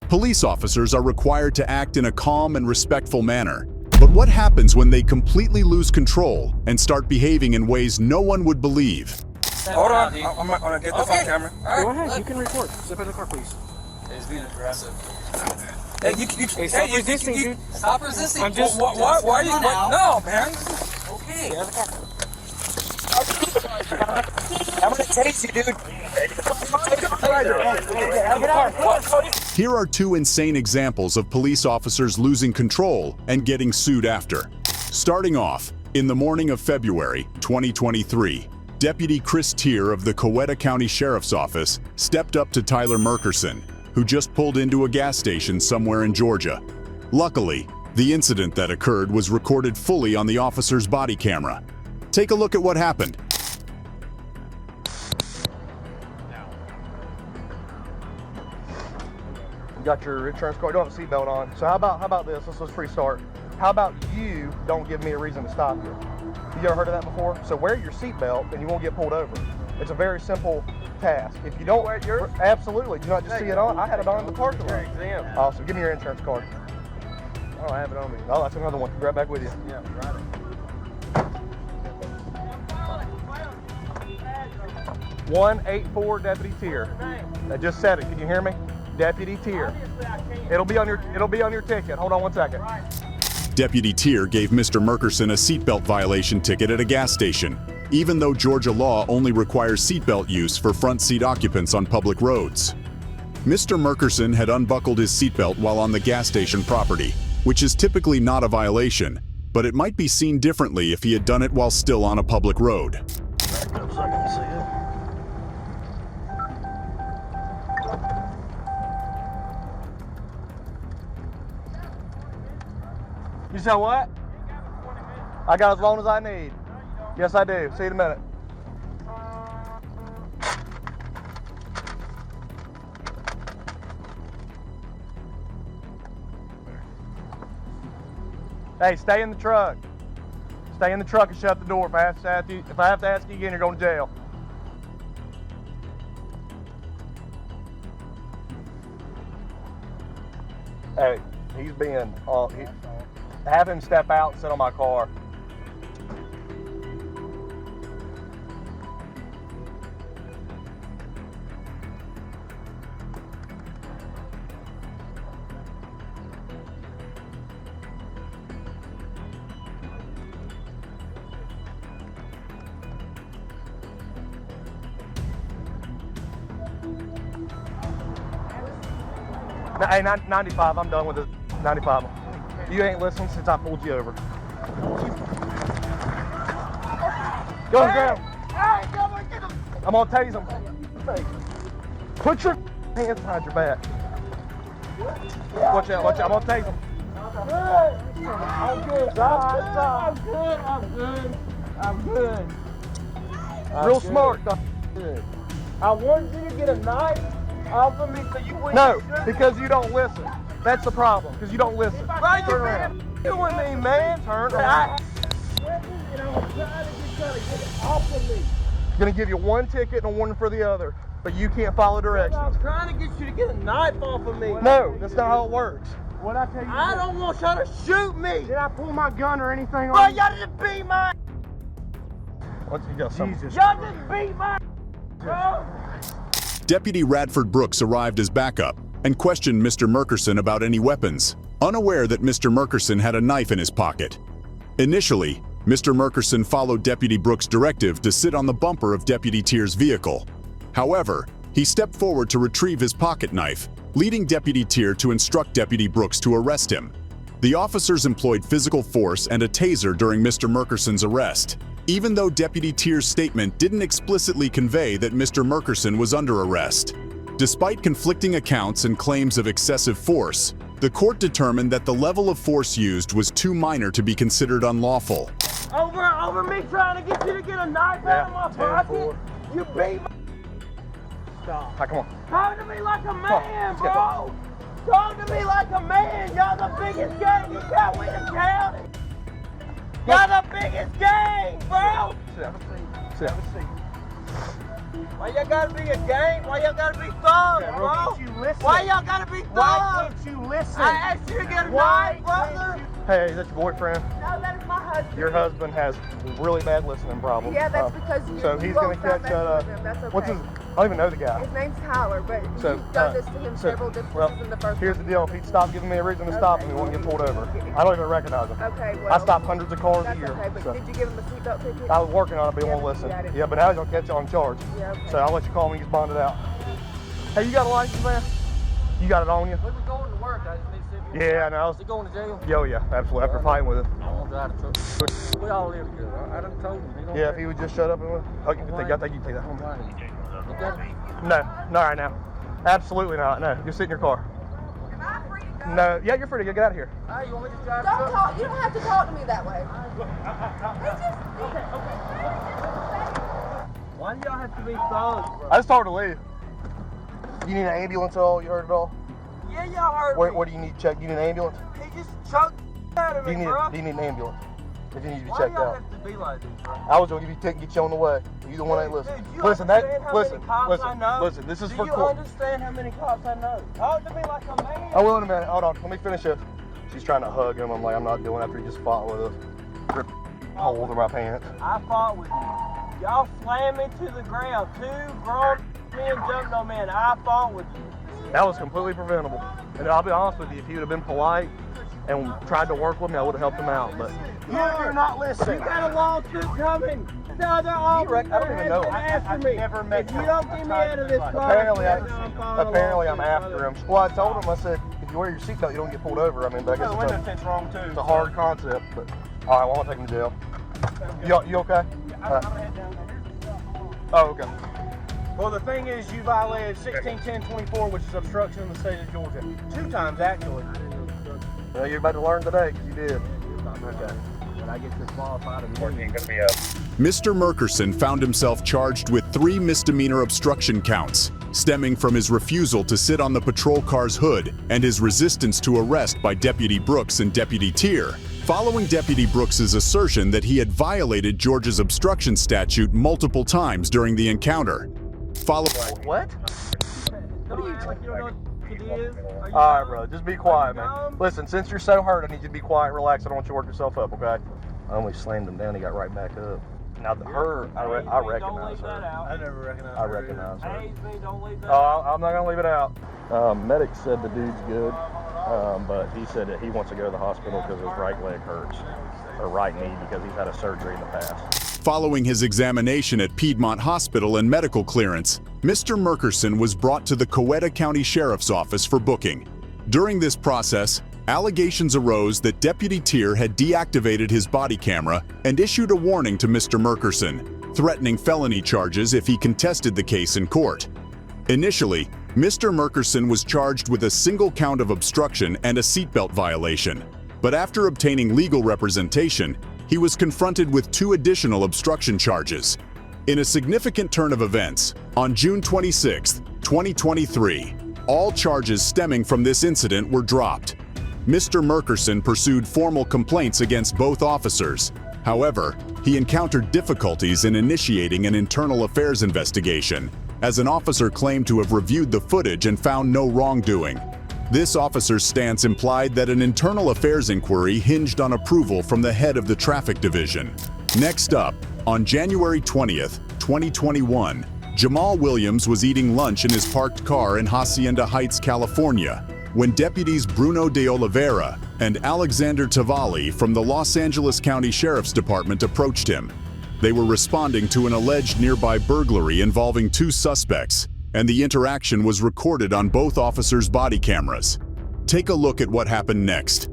Police officers are required to act in a calm and respectful manner. But what happens when they completely lose control and start behaving in ways no one would believe? Hold on, I'm gonna get this on camera. Right, go ahead, you can record. Step in the car, please. He's being aggressive. Hey, stop resisting, dude. Stop resisting. I'm just. Why are you? No, man. Okay. I'm gonna chase you, dude. Here are two insane examples of police officers losing control and getting sued after. Starting off, in the morning of February 2023, Deputy Chris Tier of the Coweta County Sheriff's Office stepped up to Tyler Merkerson, who just pulled into a gas station somewhere in Georgia. Luckily, the incident that occurred was recorded fully on the officer's body camera. Take a look at what happened. You got your insurance card, you don't have a seatbelt on. So how about this? Let's restart. How about you don't give me a reason to stop you? You ever heard of that before? So wear your seatbelt and you won't get pulled over. It's a very simple task. If you don't wear yours, absolutely. Do you not just see it on? I had it on in the parking lot. You're exempt. Awesome. Give me your insurance card. I don't have it on me. Oh, that's another one. Be right back with you. Yeah, right. 184 Deputy Tier. I just said it. Can you hear me? Deputy Tier. It'll be on your ticket. Hold on one second. Deputy Tier gave Mr. Merkerson a seatbelt violation ticket at a gas station, even though Georgia law only requires seatbelt use for front seat occupants on public roads. Mr. Merkerson had unbuckled his seatbelt while on the gas station property, which is typically not a violation, but it might be seen differently if he had done it while still on a public road. Back up so I can see it. You said what? I got as long as I need. Yes, I do. See you in a minute. Hey, stay in the truck. Stay in the truck and shut the door. If I have to ask you again, you're going to jail. Hey, he's being, have him step out and sit on my car. Hey, 95, I'm done with this. 95. You ain't listening since I pulled you over. Go ahead, I'm gonna tase him. Put your hands behind your back. Watch out, watch out. I'm gonna tase him. I'm good. Real smart. Good. I wanted you to get a knife off of me so you wouldn't. No, because you don't listen. That's the problem, because you don't listen. Right, Turn around. you with me, man. Turn around. And I was trying to get it off of me. Gonna give you one ticket and a warning for the other, but you can't follow I directions. was trying to get you to get a knife off of me. No, that's not how it works. What I tell you? I don't want y'all to shoot me. Did I pull my gun or anything Bro, on you? y'all just beat my. Once you got something. Jesus. Y'all just beat my. Bro. Deputy Radford Brooks arrived as backup and questioned Mr. Merkerson about any weapons, unaware that Mr. Merkerson had a knife in his pocket. Initially, Mr. Merkerson followed Deputy Brooks' directive to sit on the bumper of Deputy Tier's vehicle. However, he stepped forward to retrieve his pocket knife, leading Deputy Tier to instruct Deputy Brooks to arrest him. The officers employed physical force and a taser during Mr. Merkerson's arrest, even though Deputy Tier's statement didn't explicitly convey that Mr. Merkerson was under arrest. Despite conflicting accounts and claims of excessive force, the court determined that the level of force used was too minor to be considered unlawful. Over me trying to get you to get a knife out of my pocket. You beat my. Stop. Come on. Talk to me like a man, bro. Talk to me like a man. Y'all the biggest gang you got with the county. Y'all the biggest gang, bro. Sit down. Sit down. Why y'all gotta be a gang? Why y'all gotta be thugs, Yeah, bro? can't you listen? Why y'all gotta be Why thugs? can't you listen? I asked you to get a Why knife, brother. Hey, is that your boyfriend? No, that is my husband. Your husband has really bad listening problems. Yeah, that's because you. So you he's won't gonna stop catch messing with him. That's okay. what's his? I don't even know the guy. His name's Tyler, but So, you've done this to him several different well, times in the first. here's the deal. If he'd stop giving me a reason to stop him, he wouldn't get pulled over. I don't even recognize him. Okay, well. I stop hundreds of cars a That's year. okay, but so. did you give him a seatbelt ticket? I was working on it, but he Yeah, won't but listen. you got it. Yeah, but now he's gonna catch you on charge. Yeah, okay. So I'll let you call me when he's bonded out. Hey, you got a license, man? You got it on you? We were going to work. I just need to see if Yeah, I know. Is he going to jail? Yo, yeah, absolutely. After fighting with him. I won't drive the truck. We all live together. I done told him. He gonna Yeah, if he would just shut up and I think you take that home. You got it? No, not right now. Absolutely not. No, just sit in your car. Am I free to go? No, yeah, you're free to go. Get out of here. Hey, you want me to drive the Don't truck? talk. You don't have to talk to me that way. Why do y'all have to be thugs, bro? I just told her to leave. You need an ambulance at all? You heard it all? Yeah, y'all heard Where me. do you need to check? You need an ambulance? He just choked out of Do me, you bro. need an ambulance? If you need to be Why checked y'all out. have to be like this, bro? I was gonna give you a ticket, get you on the way. You the one that ain't listening. Dude, you Listen, understand how many cops I know? listen. This is Do for you court. understand how many cops I know? Talk to me like a man. Oh, wait a minute. Hold on. Let me finish this. She's trying to hug him. I'm like, I'm not doing after he just fought with us. Ripped hole through my pants. I fought with you. Y'all slammed me to the ground. 2 grown men jumped on me and I fought with you. That was completely preventable. And I'll be honest with you, if he would have been polite and tried to work with me, I would have helped him out. But You're not listening. You got a lawsuit coming. The other I don't officer even has know. been after me. never met If you him. don't get me out of this car, apparently, I'm filing a I'm lawsuit, after brother. him. Well, I told him, I said, if you wear your seatbelt, you don't get pulled over. I mean, but I guess The window tint's wrong too. it's a hard concept. But all right, well, I'm gonna take him to jail. You okay? Oh, okay. Well, the thing is, you violated 161024, which is obstruction in the state of Georgia. 2 times, actually. Well, you're about to learn today, because you did. Okay. When I get disqualified, I'm Mr. Merkerson found himself charged with 3 misdemeanor obstruction counts, stemming from his refusal to sit on the patrol car's hood and his resistance to arrest by Deputy Brooks and Deputy Tier, following Deputy Brooks's assertion that he had violated Georgia's obstruction statute multiple times during the encounter. What? What are you talking about? All right, bro, just be quiet, man. Listen, since you're so hurt, I need you to be quiet, relax. I don't want you to work yourself up, okay? I only slammed him down. He got right back up. Now, I recognize her. I never recognized I recognize her. Hey, don't leave that. Oh, I'm not going to leave it out. Medic said the dude's good, but he said that he wants to go to the hospital because his right leg hurts, or right knee, because he's had a surgery in the past. Following his examination at Piedmont Hospital and medical clearance, Mr. Merkerson was brought to the Coweta County Sheriff's Office for booking. During this process, allegations arose that Deputy Tier had deactivated his body camera and issued a warning to Mr. Merkerson, threatening felony charges if he contested the case in court. Initially, Mr. Merkerson was charged with a single count of obstruction and a seatbelt violation, but after obtaining legal representation, he was confronted with 2 additional obstruction charges. In a significant turn of events, on June 26, 2023, all charges stemming from this incident were dropped. Mr. Merkerson pursued formal complaints against both officers. However, he encountered difficulties in initiating an internal affairs investigation, as an officer claimed to have reviewed the footage and found no wrongdoing. This officer's stance implied that an internal affairs inquiry hinged on approval from the head of the traffic division. Next up, on January 20th, 2021, Jamal Williams was eating lunch in his parked car in Hacienda Heights, California, when deputies Bruno de Oliveira and Alexander Tavalli from the Los Angeles County Sheriff's Department approached him. They were responding to an alleged nearby burglary involving 2 suspects, and the interaction was recorded on both officers' body cameras. Take a look at what happened next.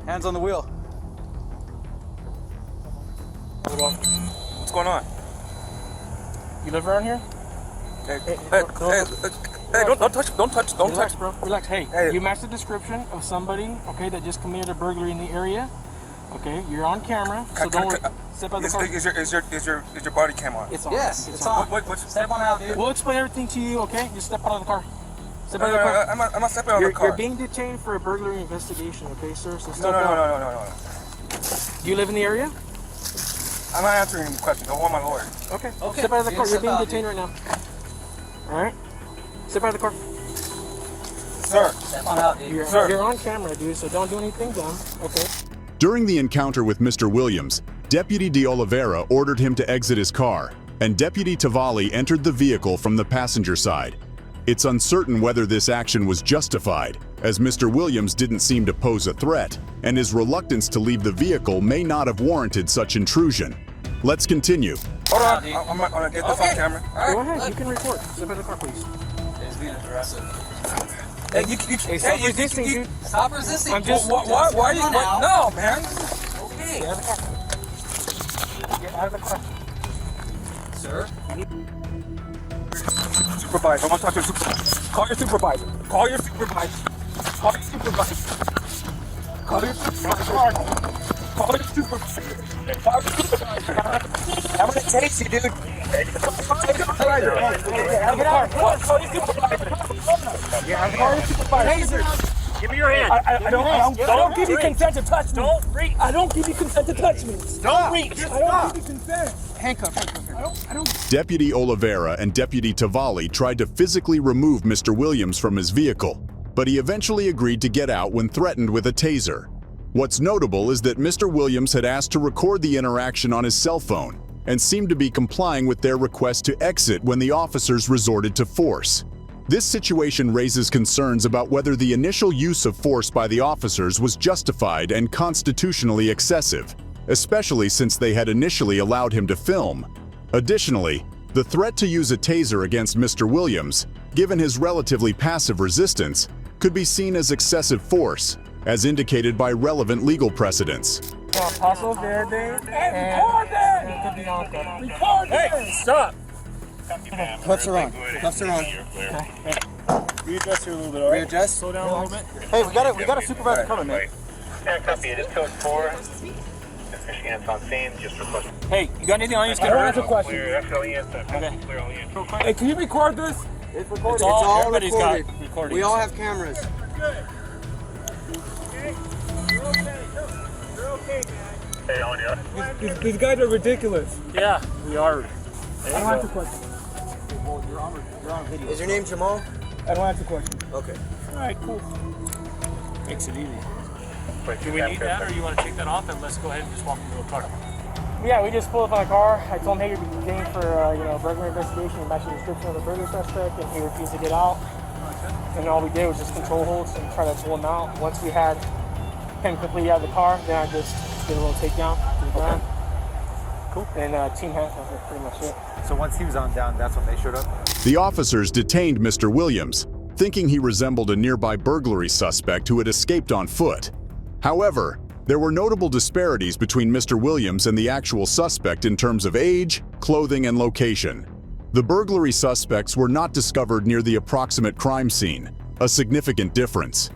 Hands on the wheel. Hold on. What's going on? You live around here? Hey, don't touch, Relax, bro. Relax. Hey, Hey. you match the description of somebody, okay, that just committed a burglary in the area. Okay, you're on camera, so don't worry. Step out of the car. Is your body cam on? It's on. Yes, it's on. Step on out, dude. We'll explain everything to you, okay? Just step out of the car. Step out of the car. I'm not stepping on the car. You're being detained for a burglary investigation, okay, sir? So step No. out. Do you live in the area? I'm not answering any questions. I want my lawyer. Okay. Step out of the car. You're being detained right now. All right. Step out of the car. Sir. Step on out, dude. You're on camera, dude. So don't do anything dumb. Okay. During the encounter with Mr. Williams, Deputy De Oliveira ordered him to exit his car, and Deputy Tavalli entered the vehicle from the passenger side. It's uncertain whether this action was justified, as Mr. Williams didn't seem to pose a threat, and his reluctance to leave the vehicle may not have warranted such intrusion. Let's continue. Hold on. I'm gonna get this on camera. Go ahead. You can record. Step out of the car, please. He's being aggressive. Hey, Stop resisting, dude. Stop resisting. I'm just- why are you? Come on No, man. Okay. Get out of the car. Get out of the car. Sir? Supervisor. I want to talk to your supervisor. Call your supervisor. Call your supervisor. Call your supervisor. Call your supervisor. Call your supervisor. Call your supervisor. I'm gonna chase you, dude. Call your supervisor. Get out of the car. Call your supervisor. Get out of the car. Call your supervisor. Give me your hand. I don't give you consent to touch me. Don't reach. I don't give you consent to touch me. Don't reach. I don't give you consent. Handcuff. I don't. Deputy Oliveira and Deputy Tavalli tried to physically remove Mr. Williams from his vehicle, but he eventually agreed to get out when threatened with a taser. What's notable is that Mr. Williams had asked to record the interaction on his cell phone and seemed to be complying with their request to exit when the officers resorted to force. This situation raises concerns about whether the initial use of force by the officers was justified and constitutionally excessive, especially since they had initially allowed him to film. Additionally, the threat to use a taser against Mr. Williams, given his relatively passive resistance, could be seen as excessive force, as indicated by relevant legal precedents. Paso Verde. Record that! Record that! Hey, stop. Cuffs are on. Cuffs are on. Readjust here a little bit, all right? Readjust. Slow down a little bit. Hey, we got a supervisor coming, man. Copy, it is code 4. Michigan's on scene, just request. Hey, you got anything on you? I don't answer questions. Clear, FLES, Okay. clear all units. Hey, can you record this? It's recorded. It's all Everybody's recorded. got Recording. We all have cameras. Hey, on you. These guys are ridiculous. Yeah, we are. I don't answer questions. Is your name Jamal? I don't answer questions. Okay. All right, cool. Makes it easy. Wait, Do we need that, or you want to take that off and let's go ahead and just walk into the car? Yeah, we just pulled up on a car. I told him, hey, you're detained for burglary investigation. He matched the description of the burglary suspect, and he refused to get out. And all we did was just control holds and try to pull him out. Once we had him completely out of the car, then I just did a little takedown to the ground. Cool. And team handcuffs were pretty much it. So once he was on down, that's when they showed up? The officers detained Mr. Williams, thinking he resembled a nearby burglary suspect who had escaped on foot. However, there were notable disparities between Mr. Williams and the actual suspect in terms of age, clothing, and location. The burglary suspects were not discovered near the approximate crime scene, a significant difference.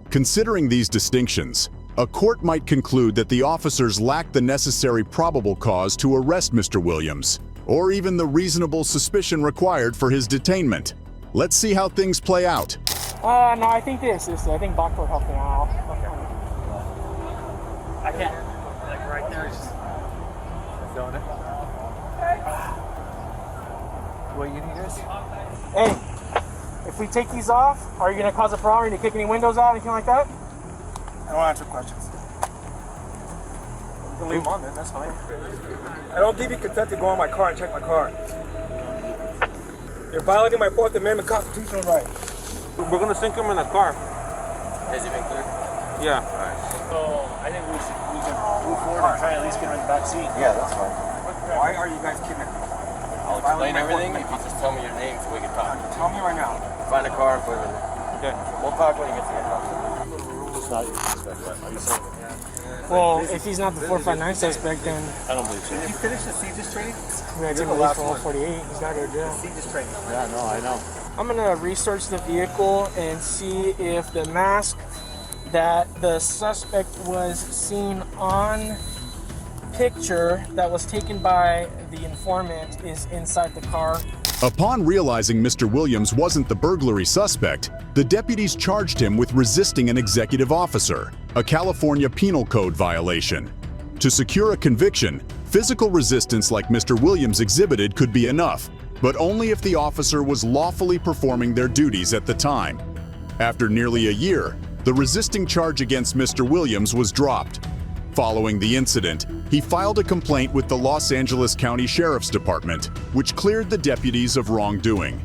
Considering these distinctions, a court might conclude that the officers lacked the necessary probable cause to arrest Mr. Williams, or even the reasonable suspicion required for his detainment. Let's see how things play out. No, I think I think Bachford helped me out. I can't. Like right there is just Doing it. What you need this? Hey, if we take these off, are you going to cause a problem? Are you going to kick any windows out, anything like that? I don't answer questions. You can leave them on then, that's fine. I don't give you consent to go in my car and check my car. You're violating my 4th Amendment constitutional right. We're gonna sink him in the car. Has he been cleared? Yeah. So I think we should move forward and try at least get him in the back seat. Yeah, that's fine. Why are you guys kidnapping me? I'll explain everything if you just tell me your name so we can talk. Tell me right now. Find a car and put him in there. Okay. We'll talk when he gets here. It's not your suspect, but are you saying? Well, if he's not the 459 suspect, then I don't believe so. Did you finish the CJ's training? we got to release for 148. He's got to go to jail. CJ's training. Yeah, no, I know. I'm gonna research the vehicle and see if the mask that the suspect was seen on picture that was taken by the informant is inside the car. Upon realizing Mr. Williams wasn't the burglary suspect, the deputies charged him with resisting an executive officer, a California Penal Code violation. To secure a conviction, Physical resistance like Mr. Williams exhibited could be enough, but only if the officer was lawfully performing their duties at the time. After nearly a year, the resisting charge against Mr. Williams was dropped. Following the incident, he filed a complaint with the Los Angeles County Sheriff's Department, which cleared the deputies of wrongdoing.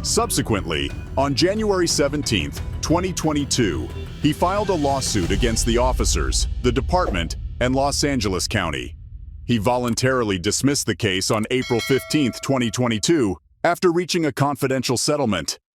Subsequently, on January 17, 2022, he filed a lawsuit against the officers, the department, and Los Angeles County. He voluntarily dismissed the case on April 15, 2022, after reaching a confidential settlement.